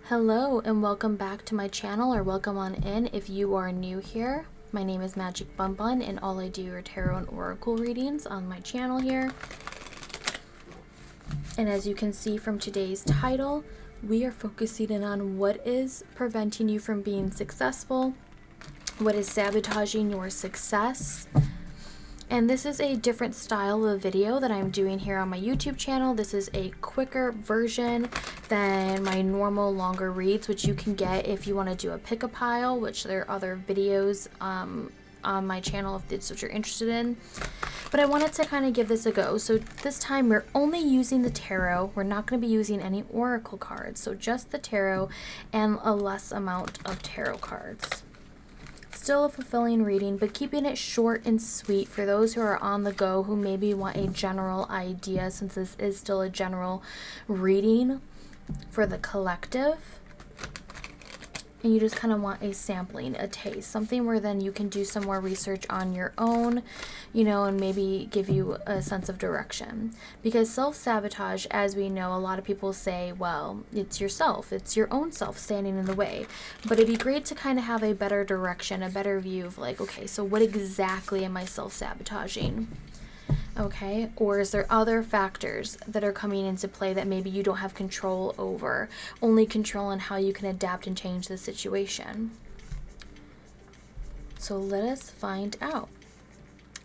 Hello and welcome back to my channel, or welcome on in if you are new here. My name is Magic Bun Bun and all I do are tarot and oracle readings on my channel here. And as you can see from today's title, we are focusing in on what is preventing you from being successful, what is sabotaging your success. And this is a different style of video that I'm doing here on my YouTube channel. This is a quicker version than my normal longer reads, which you can get if you want to do a pick-a-pile, which there are other videos on my channel if it's what you're interested in. But I wanted to kind of give this a go. So this time we're only using the tarot. We're not going to be using any oracle cards. So just the tarot and a less amount of tarot cards. Still a fulfilling reading, but keeping it short and sweet for those who are on the go, who maybe want a general idea, since this is still a general reading for the collective. And you just kind of want a sampling, a taste, something where then you can do some more research on your own, you know, and maybe give you a sense of direction. Because self-sabotage, as we know, a lot of people say, well, it's yourself, it's your own self standing in the way. But it'd be great to kind of have a better direction, a better view of like, okay, so what exactly am I self-sabotaging? Okay, or is there other factors that are coming into play that maybe you don't have control over, only control on how you can adapt and change the situation? So let us find out.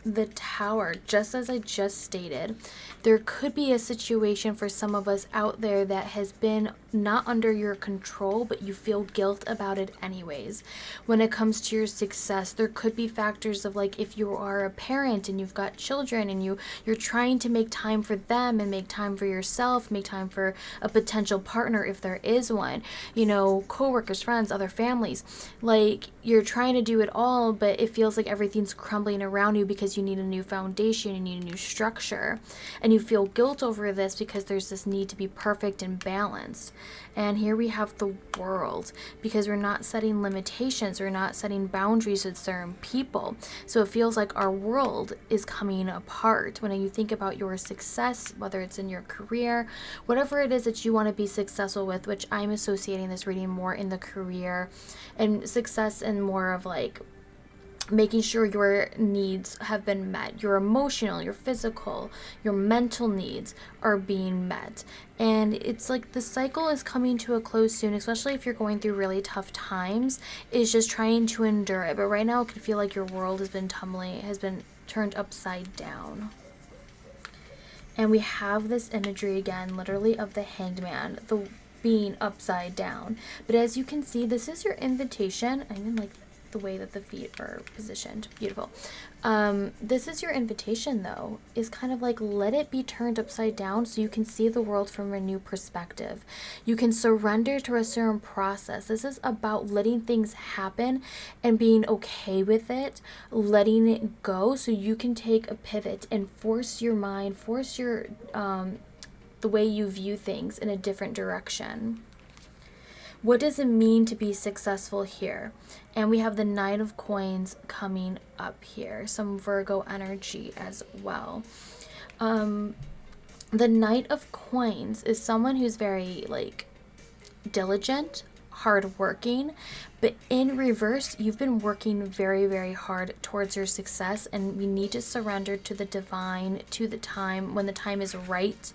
The Tower, just as I just stated, there could be a situation for some of us out there that has been not under your control, but you feel guilt about it anyways. When it comes to your success, there could be factors of like, if you are a parent and you've got children and you're trying to make time for them and make time for yourself, make time for a potential partner if there is one, you know, coworkers, friends, other families, like you're trying to do it all, but it feels like everything's crumbling around you because you need a new foundation, you need a new structure, and you feel guilt over this because there's this need to be perfect and balanced. And here we have the World, because we're not setting limitations, we're not setting boundaries with certain people. So it feels like our world is coming apart. When you think about your success, whether it's in your career, whatever it is that you want to be successful with, which I'm associating this reading more in the career and success, and more of like making sure your needs have been met. Your emotional, your physical, your mental needs are being met. And it's like the cycle is coming to a close soon, especially if you're going through really tough times, is just trying to endure it. But right now it can feel like your world has been tumbling, has been turned upside down. And we have this imagery again, literally of the Hanged Man, the being upside down. But as you can see, this is your invitation. I mean, like, the way that the feet are positioned, beautiful. This is your invitation though, is kind of like, let it be turned upside down so you can see the world from a new perspective. You can surrender to a certain process. This is about letting things happen and being okay with it, letting it go, so you can take a pivot and force your mind, force your the way you view things in a different direction. What does it mean to be successful here? And we have the Knight of Coins coming up here, some Virgo energy as well. The Knight of Coins is someone who's very like diligent, hardworking, but in reverse, you've been working very, very hard towards your success, and we need to surrender to the divine, to the time, when the time is right.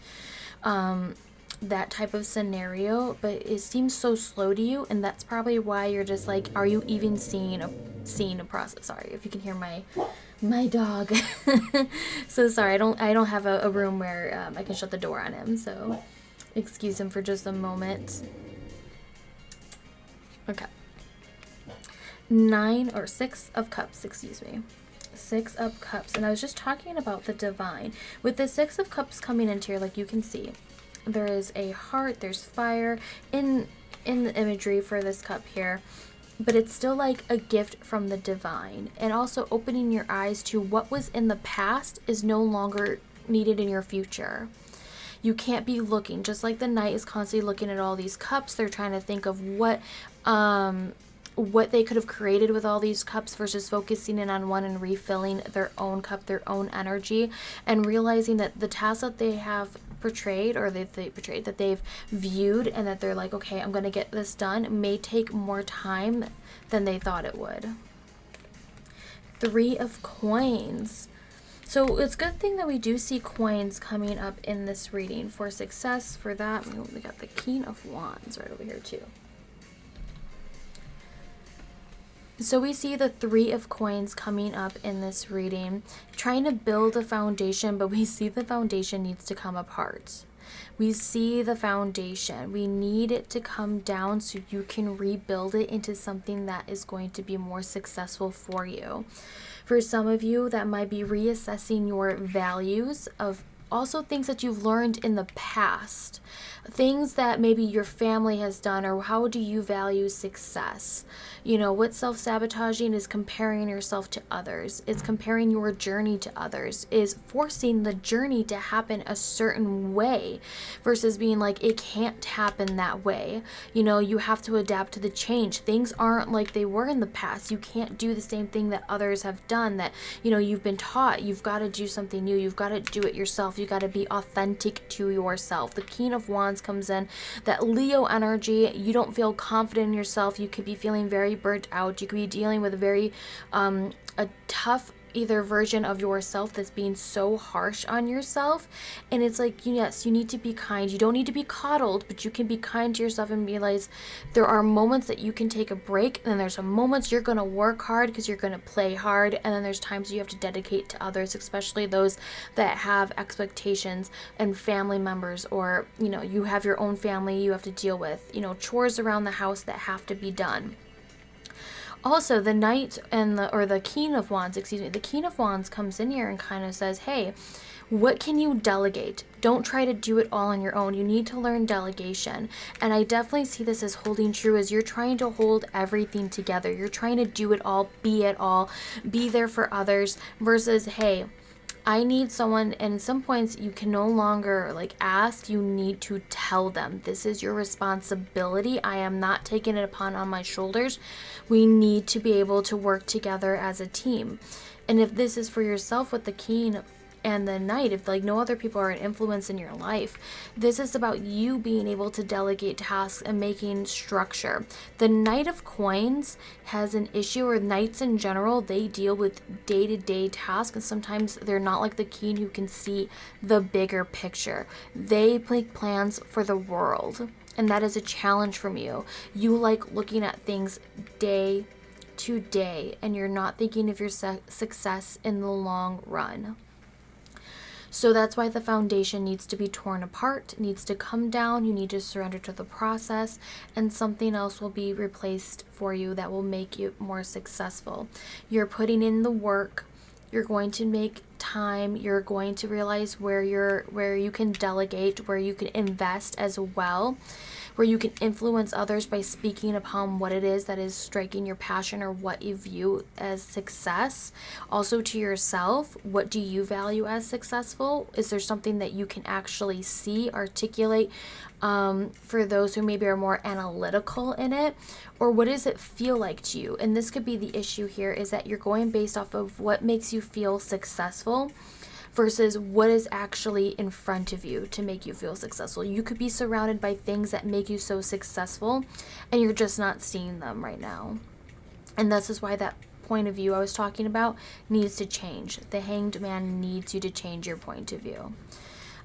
That type of scenario, but it seems so slow to you, and that's probably why you're just like, are you even seeing a process? Sorry if you can hear my dog. So sorry, I don't have a room where I can shut the door on him, so excuse him for just a moment. Okay. 6 of Cups, excuse me. 6 of Cups. And I was just talking about the divine with the 6 of Cups coming into here. Like you can see, there is a heart, there's fire in the imagery for this cup here, but it's still like a gift from the divine. And also opening your eyes to what was in the past is no longer needed in your future. You can't be looking, just like the Knight is constantly looking at all these cups. They're trying to think of what they could have created with all these cups, versus focusing in on one and refilling their own cup, their own energy, and realizing that the task that they have portrayed, or that they've viewed, and that they're like, okay, I'm going to get this done, may take more time than they thought it would. 3 of Coins. So it's a good thing that we do see coins coming up in this reading for success. For that, we got the King of Wands right over here too. So we see the 3 of Coins coming up in this reading, trying to build a foundation, but we see the foundation needs to come apart. We see the foundation. We need it to come down so you can rebuild it into something that is going to be more successful for you. For some of you, that might be reassessing your values of also things that you've learned in the past, things that maybe your family has done, or how do you value success? You know, what self-sabotaging is comparing yourself to others, it's comparing your journey to others, is forcing the journey to happen a certain way versus being like, it can't happen that way. You know, you have to adapt to the change. Things aren't like they were in the past. You can't do the same thing that others have done, that, you know, you've been taught. You've got to do something new. You've got to do it yourself. You got to be authentic to yourself. The King of Wands comes in, that Leo energy. You don't feel confident in yourself. You could be feeling very burnt out. You could be dealing with a very a tough either version of yourself that's being so harsh on yourself. And it's like, yes, you need to be kind. You don't need to be coddled, but you can be kind to yourself and realize there are moments that you can take a break, and then there's some moments you're going to work hard because you're going to play hard, and then there's times you have to dedicate to others, especially those that have expectations and family members, or, you know, you have your own family you have to deal with, you know, chores around the house that have to be done. Also, the Knight and the King of Wands, the King of Wands comes in here and kind of says, hey, what can you delegate? Don't try to do it all on your own. You need to learn delegation. And I definitely see this as holding true, as you're trying to hold everything together. You're trying to do it all, be there for others, versus, hey, I need someone, and at some points you can no longer like ask, you need to tell them. This is your responsibility. I am not taking it upon on my shoulders. We need to be able to work together as a team. And if this is for yourself with the King and the Knight, if like no other people are an influence in your life, this is about you being able to delegate tasks and making structure. The Knight of Coins has an issue, or knights in general, they deal with day-to-day tasks, and sometimes they're not like the King who can see the bigger picture. They make plans for the world, and that is a challenge from you. You like looking at things day to day, and you're not thinking of your success in the long run. So that's why the foundation needs to be torn apart, needs to come down. You need to surrender to the process, and something else will be replaced for you that will make you more successful. You're putting in the work. You're going to make time. You're going to realize where you can delegate, where you can invest as well, where you can influence others by speaking upon what it is that is striking your passion, or what you view as success. Also to yourself, what do you value as successful? Is there something that you can actually see, articulate, for those who maybe are more analytical in it? Or what does it feel like to you? And this could be the issue here, is that you're going based off of what makes you feel successful versus what is actually in front of you to make you feel successful. You could be surrounded by things that make you so successful, and you're just not seeing them right now. And this is why that point of view I was talking about needs to change. The Hanged Man needs you to change your point of view.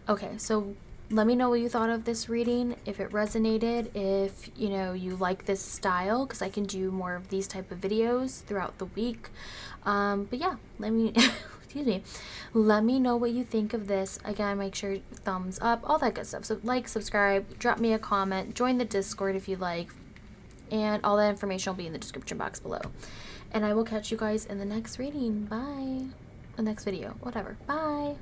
Okay, so let me know what you thought of this reading, if it resonated, if you like this style, because I can do more of these type of videos throughout the week. But yeah, let me let me know what you think of this. Again, make sure thumbs up, all that good stuff. So like, subscribe, drop me a comment, join the Discord if you like, and all that information will be in the description box below. And I will catch you guys in the next reading. Bye. The next video, whatever. Bye.